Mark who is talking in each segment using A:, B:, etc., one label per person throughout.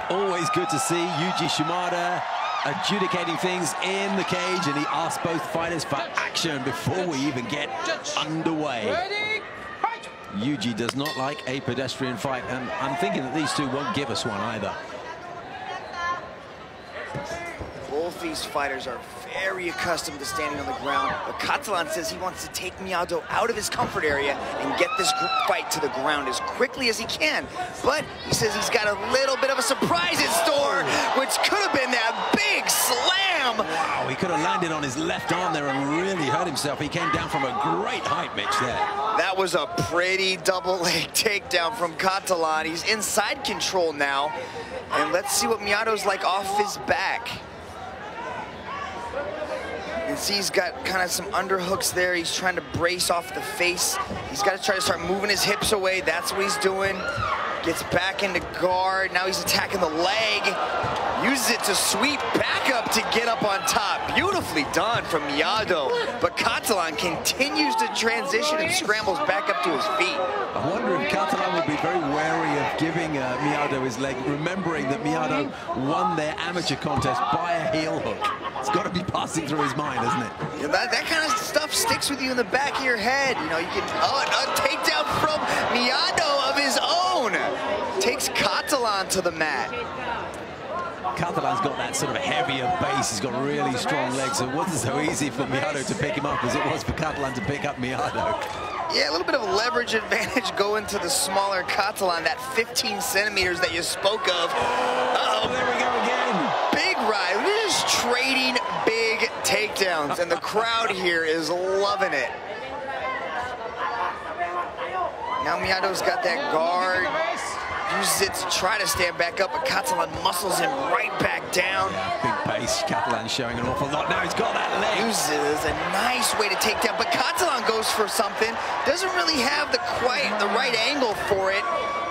A: Always good to see Yuji Shimada adjudicating things in the cage, and he asked both fighters for action before we even get underway. Yuji does not like a pedestrian fight, and I'm thinking that these two won't give us one either.
B: Both these fighters are very accustomed to standing on the ground, but Catalan says he wants to take Miado out of his comfort area and get this fight to the ground as quickly as he can. But he says he's got a little bit of a surprise in store, which could have been that big slam.
A: Wow, he could have landed on his left arm there and really hurt himself. He came down from a great height, Mitch, there.
B: That was a pretty double leg takedown from Catalan. He's inside control now. And let's see what Miado's like off his back. You can see he's got kind of some underhooks there. He's trying to brace off the face. He's got to try to start moving his hips away. That's what he's doing. Gets back into guard. Now he's attacking the leg. Uses it to sweep back up to get up on top. Beautifully done from Miado. But Catalan continues to transition and scrambles back up to his feet.
A: I wonder if Catalan would be very wary of giving Miado his leg, remembering that Miado won their amateur contest by a heel hook. It's got to be passing through his mind, isn't it?
B: Yeah, that kind of stuff sticks with you in the back of your head. You know, you can, a takedown from Miado of his own. Takes Catalan to the mat.
A: Catalan's got that sort of heavier base. He's got really strong legs. So it wasn't so easy for Miado to pick him up as it was for Catalan to pick up Miado.
B: Yeah, a little bit of leverage advantage going to the smaller Catalan, that 15 centimeters that you spoke of. Uh-oh,
A: there we go again.
B: Big ride. We're just trading big takedowns, and the crowd here is loving it. Now Miado's got that guard. Uses it to try to stand back up, but Catalan muscles him right back down.
A: Yeah, big pace. Catalan showing an awful lot. Now he's got that leg.
B: Uses a nice way to take down, but Catalan goes for something. Doesn't really have quite the right angle for it.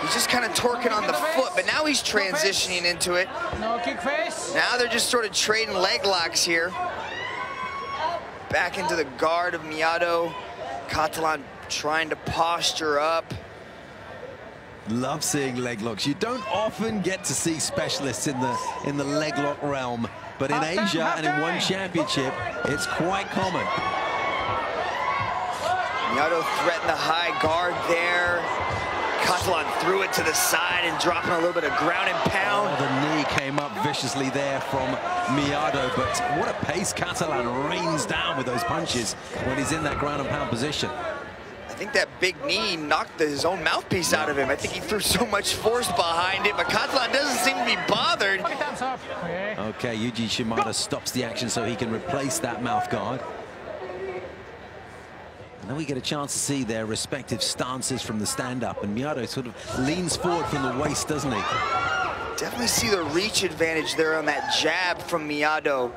B: He's just kind of torquing on the foot, but now he's transitioning into it. Now they're just sort of trading leg locks here. Back into the guard of Miado. Catalan trying to posture up.
A: Love seeing leg locks. You don't often get to see specialists in the leg lock realm, but in Asia and in one championship, it's quite common.
B: Miado threatened the high guard there. Catalan threw it to the side and dropping a little bit of ground and pound.
A: Oh, the knee came up viciously there from Miado, but what a pace Catalan rains down with those punches when he's in that ground and pound position.
B: I think that big knee knocked his own mouthpiece out of him. I think he threw so much force behind it, but Catalan doesn't seem to be bothered.
A: Okay, Yuji Shimada stops the action so he can replace that mouth guard. And then we get a chance to see their respective stances from the stand-up, and Miado sort of leans forward from the waist, doesn't he?
B: Definitely see the reach advantage there on that jab from Miado.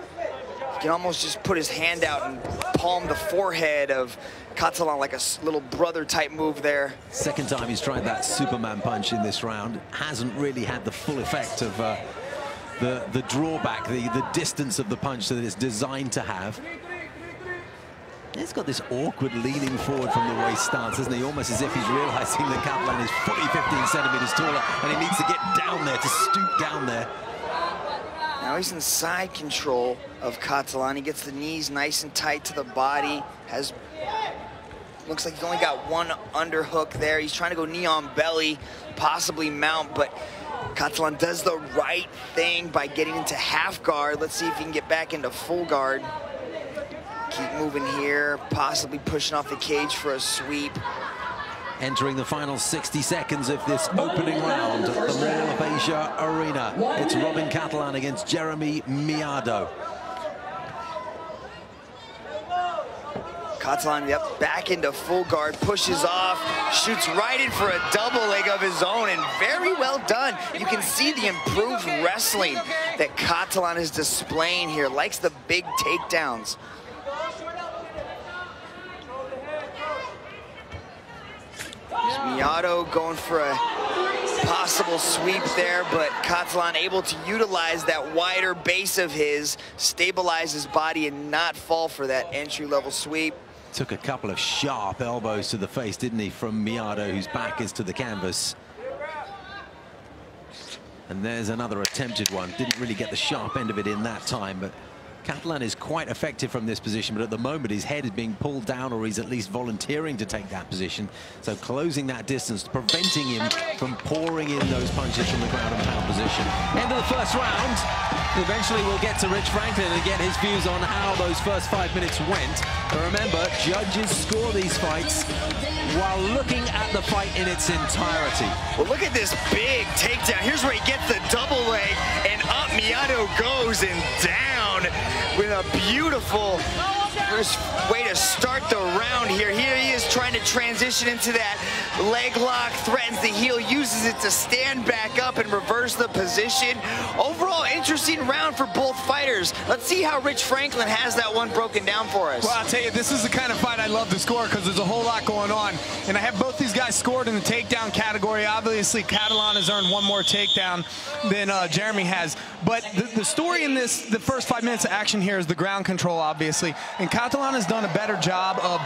B: He can almost just put his hand out and palm the forehead of Catalan like a little brother type move there.
A: Second time he's tried that Superman punch in this round. Hasn't really had the full effect of the drawback, the distance of the punch that it's designed to have. He's got this awkward leaning forward from the waist stance, isn't he? Almost as if he's realizing that Catalan is fully 15 centimeters taller and he needs to get down there, to stoop down there.
B: Now he's in side control of Catalan. He gets the knees nice and tight to the body. Looks like he's only got one underhook there. He's trying to go knee on belly, possibly mount, but Catalan does the right thing by getting into half guard. Let's see if he can get back into full guard. Keep moving here, possibly pushing off the cage for a sweep.
A: Entering the final 60 seconds of this opening round at the Mall of Asia Arena. It's Robin Catalan against Jeremy Miado.
B: Catalan, yep, back into full guard, pushes off, shoots right in for a double leg of his own, and very well done. You can see the improved wrestling that Catalan is displaying here, likes the big takedowns. Miado going for a possible sweep there, but Catalan able to utilize that wider base of his, stabilize his body and not fall for that entry-level sweep.
A: Took a couple of sharp elbows to the face, didn't he, from Miado, whose back is to the canvas. And there's another attempted one. Didn't really get the sharp end of it in that time, but Catalan is quite effective from this position, but at the moment his head is being pulled down, or he's at least volunteering to take that position. So closing that distance, preventing him from pouring in those punches from the ground and pound position. End of the first round. Eventually we'll get to Rich Franklin and get his views on how those first 5 minutes went. But remember, judges score these fights while looking at the fight in its entirety.
B: Well, look at this big takedown. Here's where he gets the double leg, and up Miado goes and down with a beautiful first way to start the round here. Here he is trying to transition into that leg lock, threatens the heel, uses it to stand back up and reverse the position. Overall, interesting round for both fighters. Let's see how Rich Franklin has that one broken down for us.
C: Well, I'll tell you, this is the kind of fight I love to score because there's a whole lot going on. And I have both these guys scored in the takedown category. Obviously, Catalan has earned one more takedown than Jeremy has. But the story in the first 5 minutes of action here is the ground control, obviously. And Catalan has done a better job of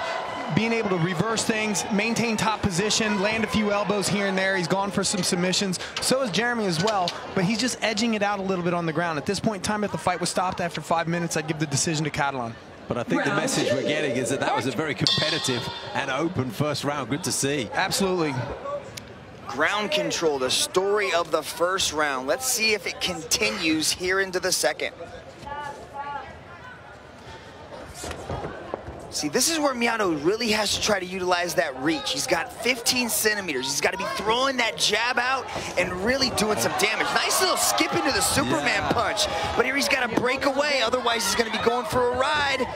C: being able to reverse things, maintain top position, land a few elbows here and there. He's gone for some submissions. So is Jeremy as well, but he's just edging it out a little bit on the ground. At this point in time, if the fight was stopped after 5 minutes, I'd give the decision to Catalan.
A: But I think the message we're getting is that was a very competitive and open first round. Good to see.
C: Absolutely.
B: Ground control, the story of the first round. Let's see if it continues here into the second. See, this is where Miado really has to try to utilize that reach. He's got 15 centimeters. He's got to be throwing that jab out and really doing some damage. Nice little skip into the Superman punch. But here he's got to break away, otherwise he's going to be going for a ride.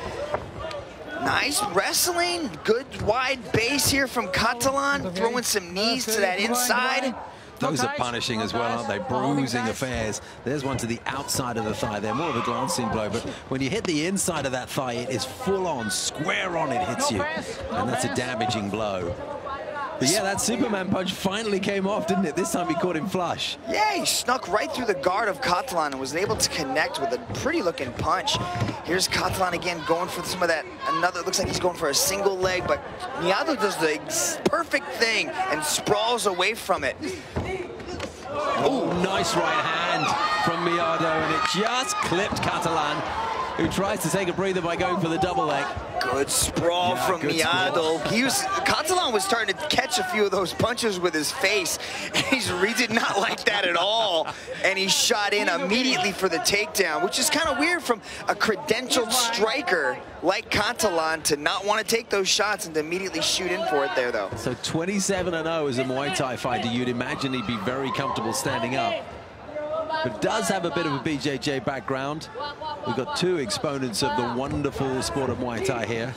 B: Nice wrestling, good wide base here from Catalan, throwing some knees to that inside.
A: Those are punishing as well, aren't they? Bruising affairs. There's one to the outside of the thigh. They're more of a glancing blow, but when you hit the inside of that thigh, it is full on, square on, it hits you. And that's a damaging blow. But yeah, that Superman punch finally came off, didn't it? This time he caught him flush.
B: Yeah, he snuck right through the guard of Catalan and was able to connect with a pretty looking punch. Here's Catalan again going for some of that, another, looks like he's going for a single leg, but Miado does the perfect thing and sprawls away from it.
A: Oh, nice right hand from Miado, and it just clipped Catalan, who tries to take a breather by going for the double leg.
B: Good sprawl from Miado. Catalan was starting to catch a few of those punches with his face. He did not like that at all. And he shot in immediately for the takedown, which is kind of weird from a credentialed striker like Catalan to not want to take those shots and to immediately shoot in for it there, though.
A: So 27-0 as a Muay Thai fighter. You'd imagine he'd be very comfortable standing up, but does have a bit of a BJJ background. We've got two exponents of the wonderful sport of Muay Thai here.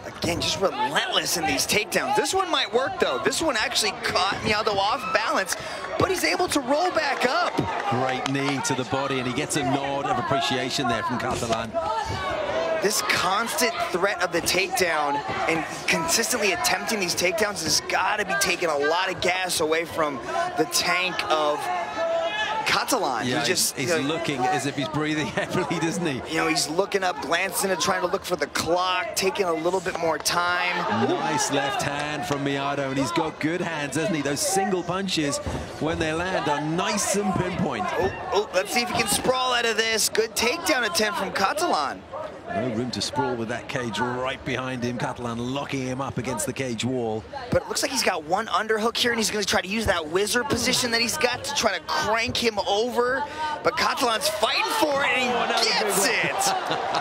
B: Again, just relentless in these takedowns. This one might work, though. This one actually caught Miado off balance, but he's able to roll back up.
A: Great knee to the body, and he gets a nod of appreciation there from Catalan.
B: This constant threat of the takedown and consistently attempting these takedowns has got to be taking a lot of gas away from the tank of Catalan.
A: Yeah, he's looking as if he's breathing heavily, doesn't he?
B: You know, he's looking up, glancing and trying to look for the clock, taking a little bit more time.
A: Nice left hand from Miado, and he's got good hands, hasn't he? Those single punches, when they land, are nice and pinpoint.
B: Oh, let's see if he can sprawl out of this. Good takedown attempt from Catalan.
A: No room to sprawl with that cage right behind him. Catalan locking him up against the cage wall.
B: But it looks like he's got one underhook here, and he's going to try to use that wizard position that he's got to try to crank him over. But Catalan's fighting for it, and he gets it!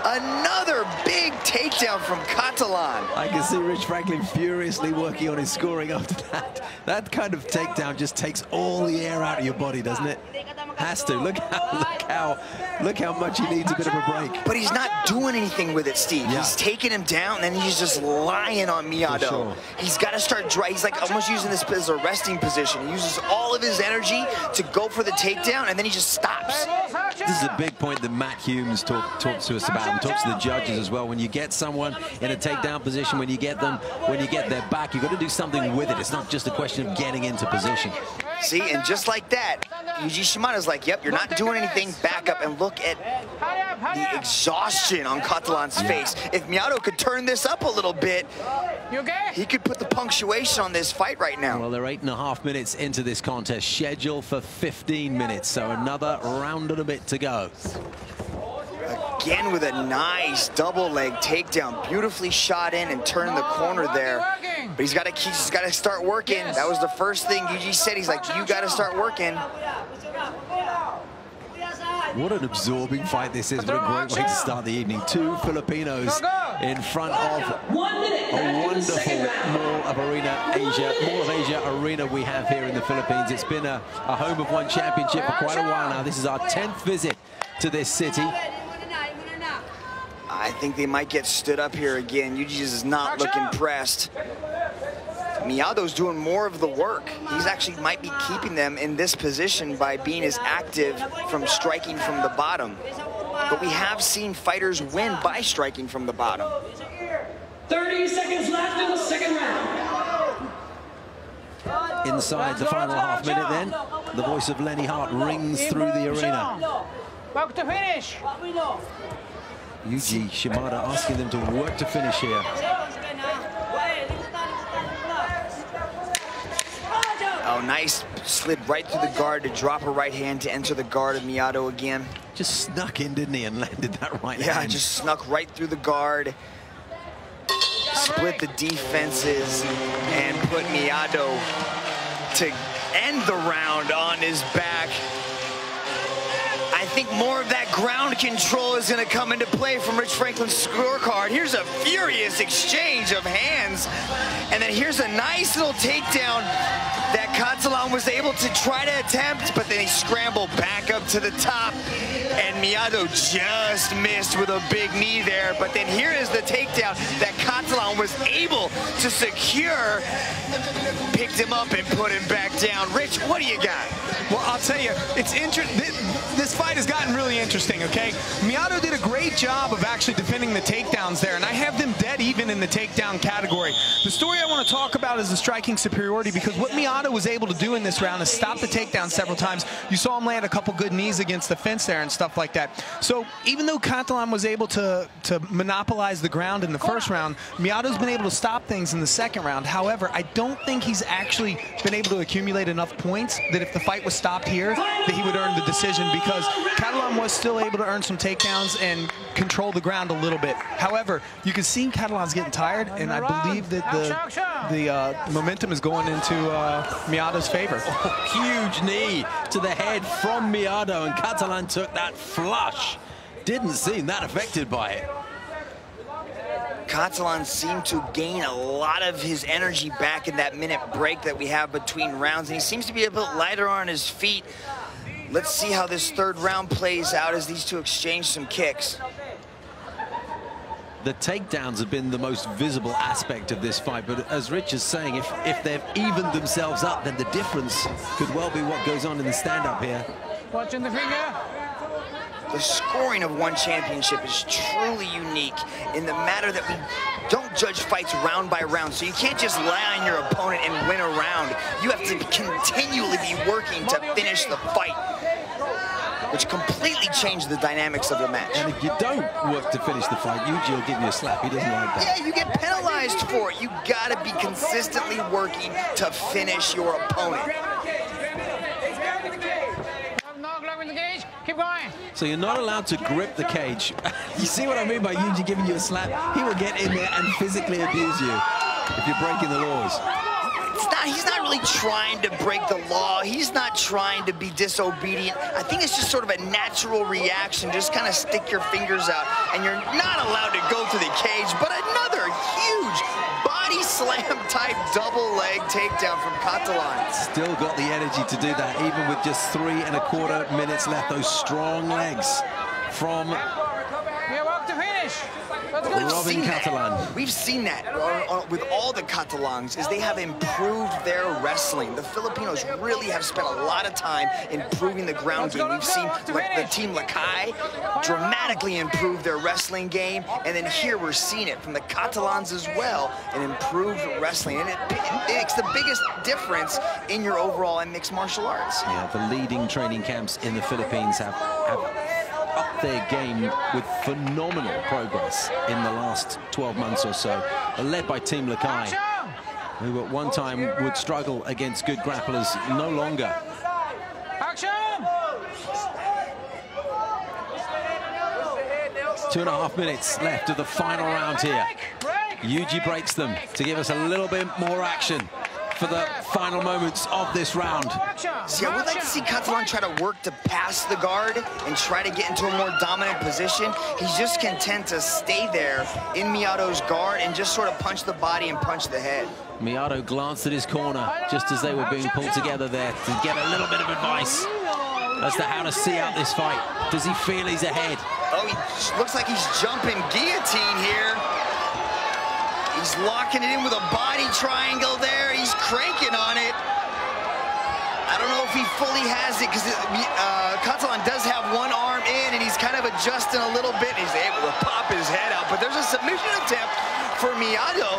B: Another big takedown from Catalan.
A: I can see Rich Franklin furiously working on his scoring after that. That kind of takedown just takes all the air out of your body, doesn't it? Has to. Look how much he needs a bit of a break.
B: But he's not doing anything with it, Steve. Yeah. He's taking him down, and then he's just lying on Miado. Sure. He's got to start dry. He's like almost using this as a resting position. He uses all of his energy to go for the takedown, and then he just stops.
A: This is a big point that Matt Humes talks to us about, and talks to the judges as well. When you get someone in a takedown position, when you get their back, you've got to do something with it. It's not just a question of getting into position.
B: See, and just like that, Yuji Shimada's like, yep, you're not doing anything, back up, and look at the exhaustion on Catalan's face. If Miado could turn this up a little bit,
D: You okay?
B: He could put the punctuation on this fight right now.
A: Well, they're 8.5 minutes into this contest, scheduled for 15 minutes, so another round and a bit to go.
B: Again with a nice double leg takedown, beautifully shot in and turned the corner there. But he's got to start working. That was the first thing Yuji said. He's like, you got to start working.
A: What an absorbing fight this is. What a great way to start the evening. Two Filipinos in front of a wonderful Mall of Asia arena we have here in the Philippines. It's been a home of one championship for quite a while now. This is our 10th visit to this city.
B: I think they might get stood up here again. Yuji does not look impressed. Miado's doing more of the work. He's actually might be keeping them in this position by being as active from striking from the bottom. But we have seen fighters win by striking from the bottom.
E: 30 seconds left in the second round.
A: Inside the final half minute then, the voice of Lenny Hart rings through the arena.
D: Work to finish.
A: Yuji Shimada asking them to work to finish here.
B: Oh, nice. Slid right through the guard to drop a right hand to enter the guard of Miado again.
A: Just snuck in, didn't he, and landed that right hand.
B: Yeah, just snuck right through the guard. Split the defenses and put Miado to end the round on his back. I think more of that ground control is going to come into play from Rich Franklin's scorecard. Here's a furious exchange of hands. And then here's a nice little takedown that Catalan was able to try to attempt, but then he scrambled back up to the top. And Miado just missed with a big knee there. But then here is the takedown that Catalan was able to secure. Picked him up and put him back down. Rich, what do you got?
C: Well, I'll tell you, it's interesting. This fight has gotten really interesting, okay? Miado did a great job of actually defending the takedowns there, and I have them dead even in the takedown category. The story I want to talk about is the striking superiority, because what Miado was able to do in this round is stop the takedown several times. You saw him land a couple good knees against the fence there and stuff like that. So even though Catalan was able to monopolize the ground in the first round, Miado's been able to stop things in the second round. However, I don't think he's actually been able to accumulate enough points that if the fight was stopped here, that he would earn the decision, because Catalan was still able to earn some takedowns and control the ground a little bit. However, you can see Catalan's getting tired, and I believe that the momentum is going into Miado's favor.
A: Oh, huge knee to the head from Miado, and Catalan took that flush. Didn't seem that affected by it.
B: Catalan seemed to gain a lot of his energy back in that minute break that we have between rounds, and he seems to be a bit lighter on his feet. Let's see how this third round plays out as these two exchange some kicks.
A: The takedowns have been the most visible aspect of this fight, but as Rich is saying, if they've evened themselves up, then the difference could well be what goes on in the stand-up here.
D: Watching the finger.
B: The scoring of one championship is truly unique in the matter that we don't judge fights round by round. So you can't just lie on your opponent and win a round. You have to continually be working to finish the fight, which completely changed the dynamics of the match.
A: And if you don't work to finish the fight, Yuji will give you a slap. He doesn't like that.
B: Yeah, you get penalized for it. You gotta be consistently working to finish your opponent.
D: Keep going.
A: So you're not allowed to grip the cage. You see what I mean by Yuji giving you a slap? He will get in there and physically abuse you if you're breaking the laws.
B: He's not really trying to break the law. He's not trying to be disobedient. I think it's just sort of a natural reaction. Just kind of stick your fingers out, and you're not allowed to go through the cage. But another huge body slam type double leg takedown from Catalan.
A: Still got the energy to do that, even with just 3¼ minutes left. Those strong legs from Robin Catalan.
B: We've seen that with all the Catalans, is they have improved their wrestling. The Filipinos really have spent a lot of time improving the ground game. We've seen the team Lakay dramatically improve their wrestling game, and then here we're seeing it from the Catalans as well, an improved wrestling. And it makes the biggest difference in your overall mixed martial arts.
A: Yeah, the leading training camps in the Philippines have their game with phenomenal progress in the last 12 months or so, led by Team Lakai, who at one time would struggle against good grapplers, no longer.
D: Action!
A: 2.5 minutes left of the final round here. Yuji breaks them to give us a little bit more action for the final moments of this round.
B: See, I would like to see Catalan try to work to pass the guard and try to get into a more dominant position. He's just content to stay there in Miato's guard and just sort of punch the body and punch the head.
A: Miato glanced at his corner just as they were being pulled together there to get a little bit of advice as to how to see out this fight. Does he feel he's ahead?
B: Oh, he looks like he's jumping guillotine here. He's locking it in with a body triangle there. He's cranking on it. I don't know if he fully has it because Catalan does have one arm in and he's kind of adjusting a little bit. He's able to pop his head out, but there's a submission attempt for Miato.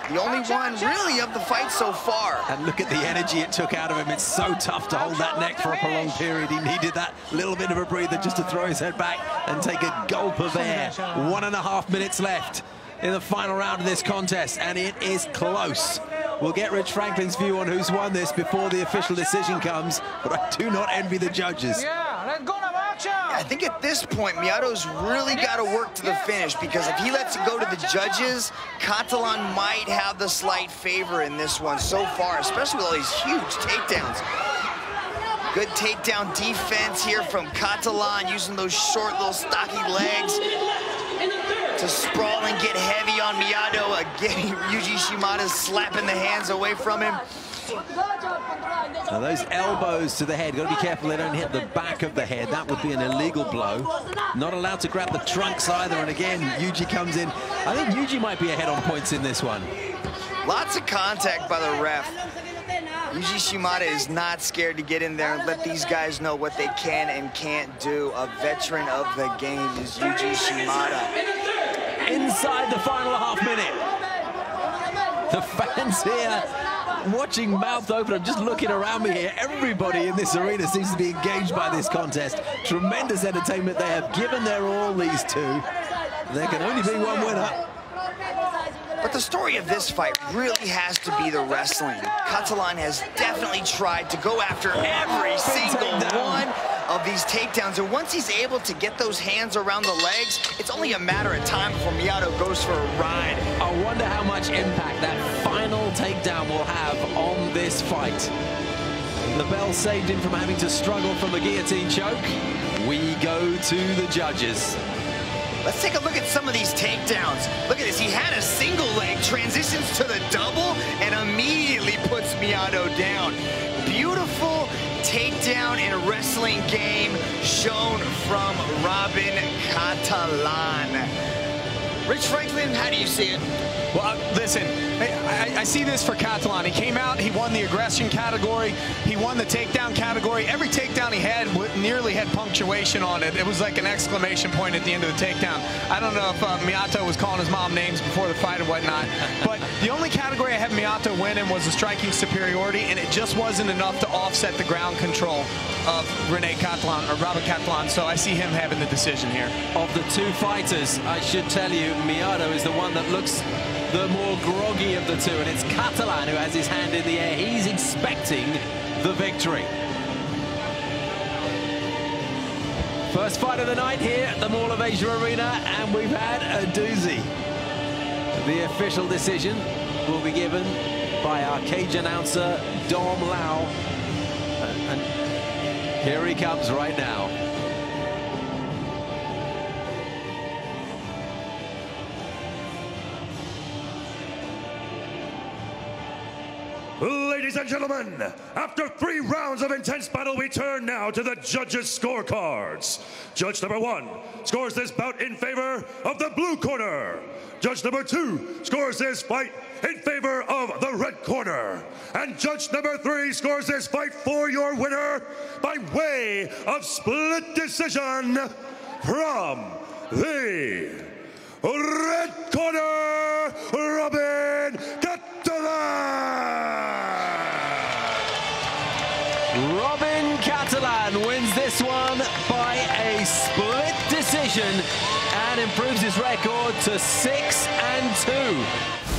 B: The only one really of the fight so far.
A: And look at the energy it took out of him. It's so tough to hold that neck for a prolonged period. He needed that little bit of a breather just to throw his head back and take a gulp of air. 1.5 minutes left in the final round of this contest, and it is close. We'll get Rich Franklin's view on who's won this before the official decision comes, but I do not envy the judges.
D: Yeah, let's go now, action!
B: I think at this point, Miato's really got to work to the finish, because if he lets it go to the judges, Catalan might have the slight favor in this one so far, especially with all these huge takedowns. Good takedown defense here from Catalan, using those short little stocky legs to sprawl and get heavy on Miato. Again, Yuji Shimada's slapping the hands away from him.
A: Now those elbows to the head, got to be careful they don't hit the back of the head. That would be an illegal blow. Not allowed to grab the trunks either, and again, Yuji comes in. I think Yuji might be ahead on points in this one.
B: Lots of contact by the ref. Yuji Shimada is not scared to get in there and let these guys know what they can and can't do. A veteran of the game is Yuji Shimada.
A: Inside the final half minute. The fans here watching mouth open. I'm just looking around me here. Everybody in this arena seems to be engaged by this contest. Tremendous entertainment. They have given their all, these two. There can only be one winner.
B: But the story of this fight really has to be the wrestling. Catalan has definitely tried to go after every single one of these takedowns, and once he's able to get those hands around the legs, it's only a matter of time before Miato goes for a ride.
A: I wonder how much impact that final takedown will have on this fight. The bell saved him from having to struggle from the guillotine choke. We go to the judges.
B: Let's take a look at some of these takedowns. Look at this, he had a single leg, transitions to the double, and immediately puts Miato down. Beautiful takedown in a wrestling game shown from Robin Catalan. Rich Franklin, how do you see it?
C: Well, listen, I see this for Catalan. He came out, he won the aggression category, he won the takedown category. Every takedown he had nearly had punctuation on it. It was like an exclamation point at the end of the takedown. I don't know if Miato was calling his mom names before the fight and whatnot, but the only category I had Miato win in was the striking superiority, and it just wasn't enough to offset the ground control of Rene Catalan, or Robert Catalan, so I see him having the decision here.
A: Of the two fighters, I should tell you, Miato is the one that looks the more groggy of the two, and it's Catalan who has his hand in the air. He's expecting the victory. First fight of the night here at the Mall of Asia Arena, and we've had a doozy. The official decision will be given by our cage announcer, Dom Lau. And here he comes right now.
F: Ladies and gentlemen, after 3 rounds of intense battle, we turn now to the judges' scorecards. Judge number 1 scores this bout in favor of the blue corner. Judge number 2 scores this fight in favor of the red corner. And judge number 3 scores this fight for your winner by way of split decision from the red corner, Robin Catalan.
A: Robin Catalan wins this one by a split decision and improves his record to 6-2.